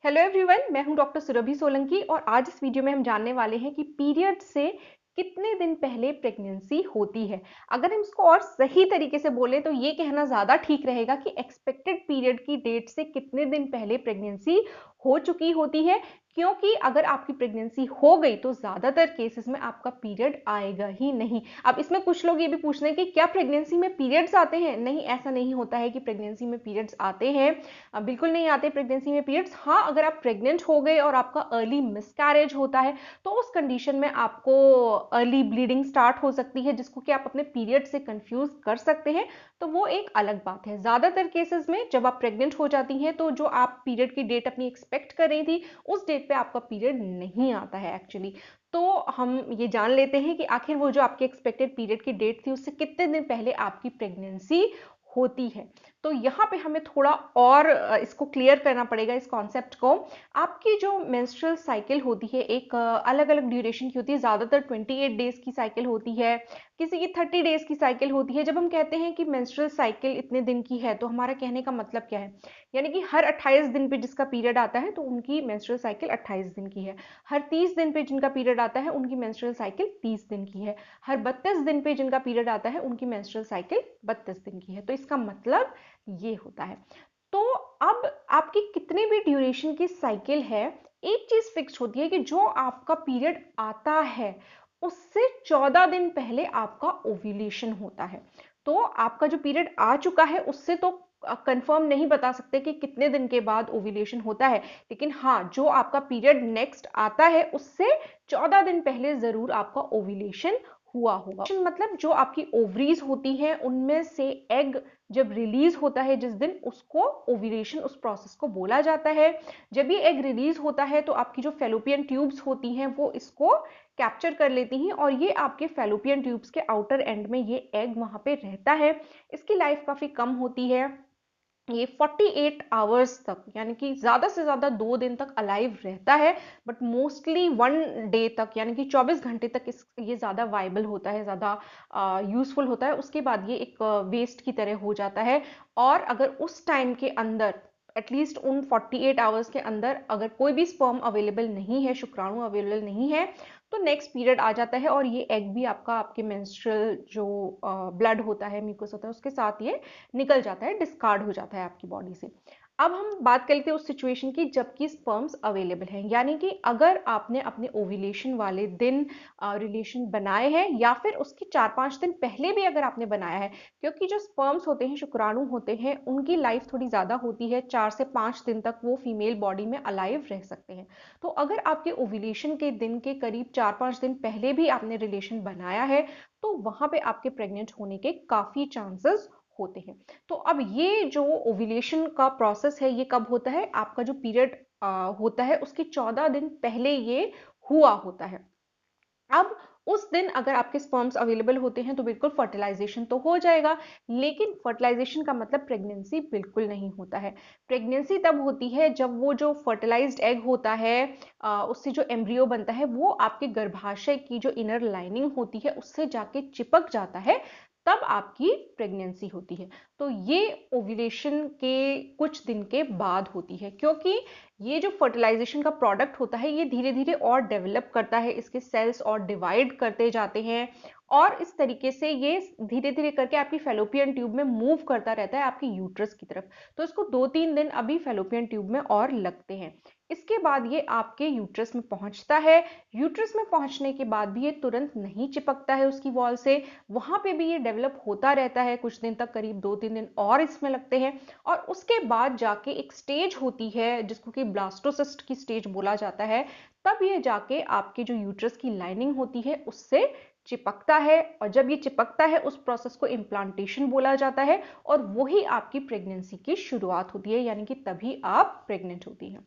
Hello everyone, मैं हूं doctor Surabhi Solanki और आज इस वीडियो में हम जानने वाले हैं कि पीरियड से कितने दिन पहले प्रेगनेंसी होती है। अगर हम इसको और सही तरीके से बोलें तो ये कहना ज़्यादा ठीक रहेगा कि एक्सपेक्टेड पीरियड की डेट से कितने दिन पहले प्रेगनेंसी हो चुकी होती है, क्योंकि अगर आपकी प्रेगनेंसी हो गई तो ज़्यादातर केसेस में आपका पीरियड आएगा ही नहीं। अब इसमें कुछ लोग ये भी पूछ रहे हैं कि क्या प्रेगनेंसी में पीरियड्स आते हैं? नहीं, ऐसा नहीं होता है कि प्रेगनेंसी में पीरियड्स आते हैं। बिल्कुल नहीं आते प्रेगनेंसी में पीरियड्स। हाँ, अगर आप प्रेग्नेंट हो गए और आपका अर्ली मिसकैरेज होता है तो उस कंडीशन में आपको अर्ली ब्लीडिंग स्टार्ट हो सकती है, जिसको कि आप अपने पीरियड से कंफ्यूज कर सकते हैं। तो वो एक अलग बात है। ज़्यादातर केसेस में जब आप प्रेग्नेंट हो जाती हैं तो जो आप पीरियड की डेट अपनी एक्सपेक्ट कर रही थी उस डेट पे आपका पीरियड नहीं आता है एक्चुअली। तो हम ये जान लेते हैं कि आखिर वो जो आपकी एक्सपेक्टेड पीरियड की डेट थी उससे कितने दिन पहले आपकी प्रेगनेंसी होती है। तो यहाँ पे हमें थोड़ा और इसको क्लियर करना पड़ेगा, इस कॉन्सेप्ट को। आपकी जो मेंस्ट्रुअल साइकिल होती है एक अलग अलग ड्यूरेशन की होती है। ज़्यादातर 28 डेज की साइकिल होती है, किसी की 30 डेज की साइकिल होती है। जब हम कहते हैं कि मेंस्ट्रुअल साइकिल इतने दिन की है तो हमारा कहने का मतलब क्या है? यानी कि हर 28 दिन पे जिसका पीरियड आता है तो उनकी मेंस्ट्रुअल साइकिल 28 दिन की है। हर 30 दिन पे जिनका पीरियड आता है उनकी मेंस्ट्रुअल साइकिल 30 दिन की है। हर 32 दिन पे जिनका पीरियड आता है उनकी मेंस्ट्रुअल साइकिल 32 दिन की है। तो इसका मतलब ये होता है। तो अब आपकी कितने भी ड्यूरेशन की साइकिल है, एक चीज फिक्स होती है कि जो आपका पीरियड आता है उससे 14 दिन पहले आपका ओव्यूलेशन होता है। तो आपका जो पीरियड आ चुका है उससे तो कंफर्म नहीं बता सकते कि कितने दिन के बाद ओव्यूलेशन होता है, लेकिन हाँ, जो आपका पीरियड नेक्स्ट आता है उससे 14 दिन पहले जरूर आपका ओव्यूलेशन हुआ होगा। मतलब जो आपकी ओवरीज होती हैं उनमें से एग जब रिलीज होता है जिस दिन, उसको ओव्यूलेशन, उस प्रोसेस को बोला जाता है। जब ये एग रिलीज होता है तो आपकी जो फेलोपियन ट्यूब्स होती हैं वो इसको कैप्चर कर लेती हैं और ये आपके फेलोपियन ट्यूब्स के आउटर एंड में ये एग वहां पे रहता है। इसकी लाइफ काफी कम होती है। ये 48 आवर्स तक, यानी कि ज्यादा से ज्यादा 2 दिन तक अलाइव रहता है, बट मोस्टली 1 डे तक, यानी कि 24 घंटे तक ये ज्यादा वाइबल होता है, ज्यादा यूजफुल होता है। उसके बाद ये एक वेस्ट की तरह हो जाता है। और अगर उस टाइम के अंदर, एटलीस्ट उन 48 आवर्स के अंदर, अगर कोई भी स्पर्म अवेलेबल नहीं है, शुक्राणु अवेलेबल नहीं है, तो नेक्स्ट पीरियड आ जाता है और ये एग भी आपका, आपके मेंस्ट्रुअल जो ब्लड होता है, म्यूकस होता है, उसके साथ ये निकल जाता है, डिस्कार्ड हो जाता है आपकी बॉडी से। अब हम बात कर लेते हैं उस सिचुएशन की जबकि स्पर्म्स अवेलेबल हैं, यानी कि अगर आपने अपने ओव्यूलेशन वाले दिन रिलेशन बनाए हैं या फिर उसके 4-5 दिन पहले भी अगर आपने बनाया है, क्योंकि जो स्पर्म्स होते हैं, शुक्राणु होते हैं, उनकी लाइफ थोड़ी ज्यादा होती है। 4 से 5 दिन तक वो फीमेल बॉडी में अलाइव रह सकते हैं। तो अगर आपके ओव्यूलेशन के दिन के करीब 4-5 दिन पहले भी आपने रिलेशन बनाया है तो वहां पे आपके प्रेग्नेंट होने के काफी चांसेस होते हैं। तो अब ये जो ओव्यूलेशन का प्रोसेस है ये कब होता है? आपका जो पीरियड होता है उसके 14 दिन पहले ये हुआ होता है। अब उस दिन अगर आपके स्पर्म्स अवेलेबल होते हैं तो बिल्कुल फर्टिलाइजेशन तो हो जाएगा, लेकिन फर्टिलाइजेशन का मतलब प्रेगनेंसी बिल्कुल नहीं होता है। प्रेगनेंसी तब होती है जब वो जो फर्टिलाइज्ड एग होता है, उससे जो एम्ब्रियो बनता है, वो आपके गर्भाशय की जो इनर लाइनिंग होती है उससे जाके चिपक जाता है, तब आपकी प्रेगनेंसी होती है। तो ये ओव्यूलेशन के कुछ दिन के बाद होती है, क्योंकि ये जो फर्टिलाइजेशन का प्रोडक्ट होता है ये धीरे धीरे और डेवलप करता है, इसके सेल्स और डिवाइड करते जाते हैं और इस तरीके से ये धीरे धीरे करके आपकी फेलोपियन ट्यूब में मूव करता रहता है आपकी यूट्रस की तरफ। तो इसको 2-3 दिन अभी फेलोपियन ट्यूब में और लगते हैं। इसके बाद ये आपके यूट्रस में पहुंचता है। यूट्रस में पहुंचने के बाद भी ये तुरंत नहीं चिपकता है उसकी वॉल से, वहां पे भी ये डेवलप होता रहता है कुछ दिन तक, करीब 2-3 दिन और इसमें लगते हैं। और उसके बाद जाके एक स्टेज होती है जिसको कि ब्लास्टोसिस्ट की स्टेज बोला जाता है। तब ये जाके आपके जो यूट्रस की लाइनिंग होती है उससे चिपकता है, और जब ये चिपकता है उस प्रोसेस को इम्प्लांटेशन बोला जाता है और वही आपकी प्रेगनेंसी की शुरुआत होती है, यानी कि तभी आप प्रेग्नेंट होती हैं।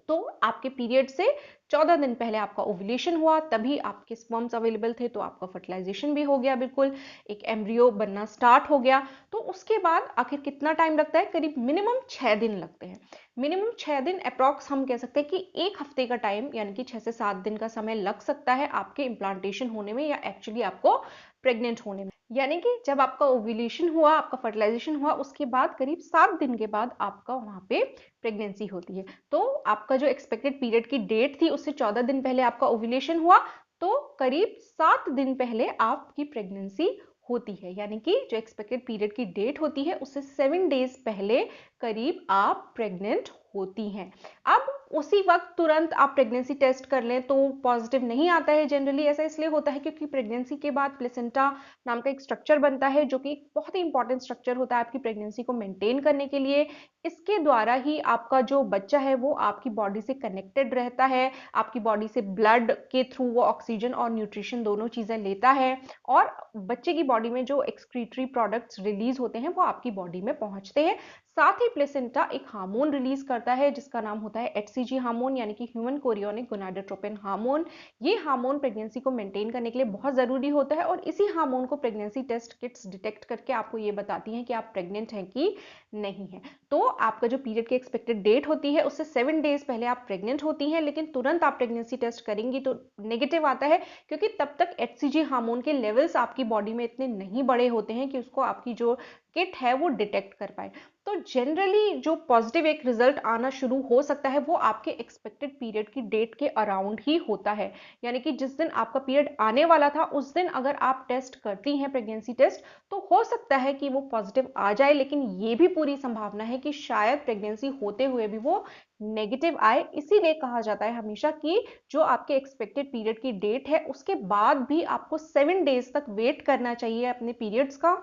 तो आपके पीरियड से 14 दिन पहले आपका ओव्यूलेशन हुआ, तभी आपके स्पर्म्स अवेलेबल थे, तो आपका फर्टिलाइजेशन भी हो गया, बिल्कुल एक एम्ब्रियो बनना स्टार्ट हो गया। तो उसके बाद आखिर कितना टाइम लगता है? करीब मिनिमम 6 दिन लगते हैं। मिनिमम 6 दिन अप्रॉक्स हम कह सकते हैं कि 1 हफ्ते का टाइम, यानी कि 6 से 7 दिन का समय लग सकता है आपके इम्प्लांटेशन होने में या एक्चुअली आपको प्रेग्नेंट होने में। यानी कि जब आपका ओव्यूलेशन हुआ, आपका फर्टिलाइजेशन हुआ, उसके बाद करीब 7 दिन के बाद आपका वहाँ पे प्रेगनेंसी होती है। तो आपका जो एक्सपेक्टेड पीरियड की डेट थी उससे 14 दिन पहले आपका ओव्यूलेशन हुआ, तो करीब 7 दिन पहले आपकी प्रेगनेंसी होती है। यानी कि जो एक्सपेक्टेड पीरियड की डेट होती है उससे 7 डेज पहले करीब आप प्रेग्नेंट होती हैं। अब उसी वक्त तुरंत आप प्रेगनेंसी टेस्ट कर लें तो पॉजिटिव नहीं आता है। जनरली ऐसा इसलिए होता है क्योंकि प्रेगनेंसी के बाद प्लेसेंटा नाम का एक स्ट्रक्चर बनता है जो कि एक बहुत ही इंपॉर्टेंट स्ट्रक्चर होता है आपकी प्रेगनेंसी को मेंटेन करने के लिए। इसके द्वारा ही आपका जो बच्चा है वो आपकी बॉडी से कनेक्टेड रहता है, आपकी बॉडी से ब्लड के थ्रू वो ऑक्सीजन और न्यूट्रिशन दोनों चीजें लेता है, और बच्चे की बॉडी में जो एक्सक्रीटरी प्रोडक्ट्स रिलीज होते हैं वो आपकी बॉडी में पहुंचते हैं। साथ ही प्लेसेंटा एक हार्मोन रिलीज करता है जिसका नाम होता है एचसीजी हार्मोन, यानी कि ह्यूमन कोरियोनिक गोनाडोट्रोपिन हार्मोन। ये हार्मोन प्रेगनेंसी को मेंटेन करने के लिए बहुत जरूरी होता है, और इसी हार्मोन को प्रेगनेंसी टेस्ट किट्स डिटेक्ट करके आपको ये बताती हैं कि आप प्रेग्नेंट हैं कि नहीं है। तो आपका जो पीरियड की एक्सपेक्टेड डेट होती है उससे 7 डेज पहले आप प्रेग्नेंट होती हैं, लेकिन तुरंत आप प्रेगनेंसी टेस्ट करेंगी तो नेगेटिव आता है, क्योंकि तब तक एचसीजी हार्मोन के लेवल्स आपकी बॉडी में इतने नहीं बड़े होते हैं कि उसको आपकी जो किट है वो डिटेक्ट कर पाए। तो जनरली जो पॉजिटिव एक रिजल्ट आना शुरू हो सकता है वो आपके एक्सपेक्टेड पीरियड की डेट के अराउंड ही होता है। यानी कि जिस दिन आपका पीरियड आने वाला था उस दिन अगर आप टेस्ट करती हैं प्रेगनेंसी टेस्ट तो हो सकता है कि वो पॉजिटिव आ जाए, लेकिन ये भी पूरी संभावना है कि शायद प्रेगनेंसी होते हुए भी वो नेगेटिव आए। इसीलिए कहा जाता है हमेशा कि जो आपके एक्सपेक्टेड पीरियड की डेट है उसके बाद भी आपको 7 डेज तक वेट करना चाहिए अपने पीरियड्स का।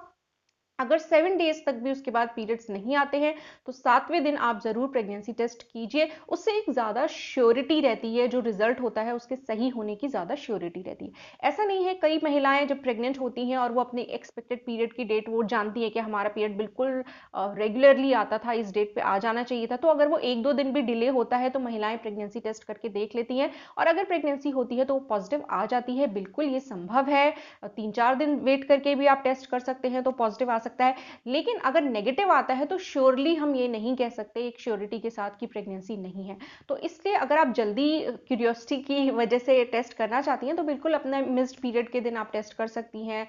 अगर 7 डेज तक भी उसके बाद पीरियड्स नहीं आते हैं तो 7वें दिन आप जरूर प्रेगनेंसी टेस्ट कीजिए। उससे एक ज्यादा श्योरिटी रहती है, जो रिजल्ट होता है उसके सही होने की ज्यादा श्योरिटी रहती है। ऐसा नहीं है, कई महिलाएं जब प्रेग्नेंट होती हैं और वो अपने एक्सपेक्टेड पीरियड की डेट वो जानती है कि हमारा पीरियड बिल्कुल रेगुलरली आता था, इस डेट पे आ जाना चाहिए था, तो अगर वो 1-2 दिन भी डिले होता है तो महिलाएं प्रेगनेंसी टेस्ट करके देख लेती हैं, और अगर प्रेगनेंसी होती है तो वो पॉजिटिव आ जाती है। बिल्कुल ये संभव है, 3-4 दिन वेट करके भी आप टेस्ट कर सकते हैं तो पॉजिटिव आ सकता है। लेकिन अगर नेगेटिव आता है तो श्योरली हम ये नहीं कह सकते एक श्योरिटी के साथ कि प्रेगनेंसी नहीं है। तो इसलिए अगर आप जल्दी क्यूरियोसिटी की वजह से टेस्ट करना चाहती हैं तो बिल्कुल अपने मिस्ड पीरियड के दिन आप टेस्ट कर सकती हैं,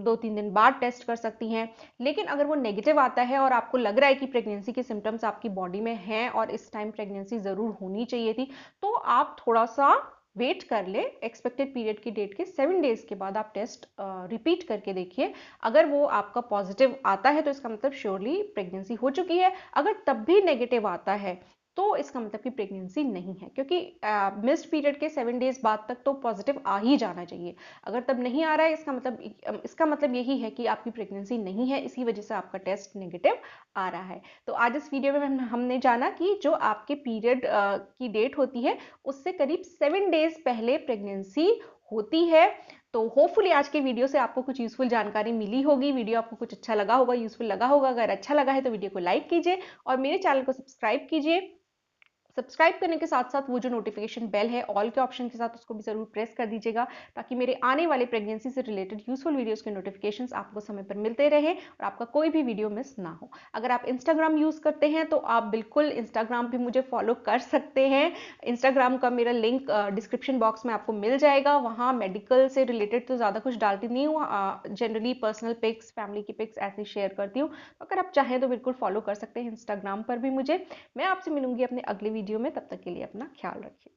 2-3 दिन बाद टेस्ट कर सकती हैं। लेकिन अगर वो नेगेटिव आता है और आपको लग रहा है कि प्रेगनेंसी के सिम्टम्स आपकी बॉडी में हैं और इस टाइम प्रेगनेंसी जरूर होनी चाहिए थी, तो आप थोड़ा सा वेट कर ले। एक्सपेक्टेड पीरियड की डेट के 7 डेज के बाद आप टेस्ट रिपीट करके देखिए। अगर वो आपका पॉजिटिव आता है तो इसका मतलब श्योरली प्रेगनेंसी हो चुकी है। अगर तब भी नेगेटिव आता है तो इसका मतलब कि प्रेगनेंसी नहीं है, क्योंकि मिस्ड पीरियड के 7 डेज बाद तक तो पॉजिटिव आ ही जाना चाहिए। अगर तब नहीं आ रहा है इसका मतलब यही है कि आपकी प्रेगनेंसी नहीं है, इसी वजह से आपका टेस्ट नेगेटिव आ रहा है। तो आज इस वीडियो में हमने जाना कि जो आपके पीरियड की डेट होती है उससे करीब 7 डेज पहले प्रेगनेंसी होती है। तो होपफुली आज के वीडियो से आपको कुछ यूजफुल जानकारी मिली होगी, वीडियो आपको कुछ अच्छा लगा होगा, यूजफुल लगा होगा। अगर अच्छा लगा है तो वीडियो को लाइक कीजिए और मेरे चैनल को सब्सक्राइब कीजिए। सब्सक्राइब करने के साथ साथ वो जो नोटिफिकेशन बेल है ऑल के ऑप्शन के साथ, उसको भी जरूर प्रेस कर दीजिएगा, ताकि मेरे आने वाले प्रेगनेंसी से रिलेटेड यूजफुल वीडियोस के नोटिफिकेशंस आपको समय पर मिलते रहें और आपका कोई भी वीडियो मिस ना हो। अगर आप इंस्टाग्राम यूज करते हैं तो आप बिल्कुल इंस्टाग्राम पे मुझे फॉलो कर सकते हैं। इंस्टाग्राम का मेरा लिंक डिस्क्रिप्शन बॉक्स में आपको मिल जाएगा। वहाँ मेडिकल से रिलेटेड तो ज़्यादा कुछ डालती नहीं हूँ, जनरली पर्सनल पिक्स, फैमिली की पिक्स ऐसे शेयर करती हूँ। अगर आप चाहें तो बिल्कुल फॉलो कर सकते हैं इंस्टाग्राम पर भी मुझे। मैं आपसे मिलूंगी अपने अगले वीडियो में, तब तक के लिए अपना ख्याल रखिए।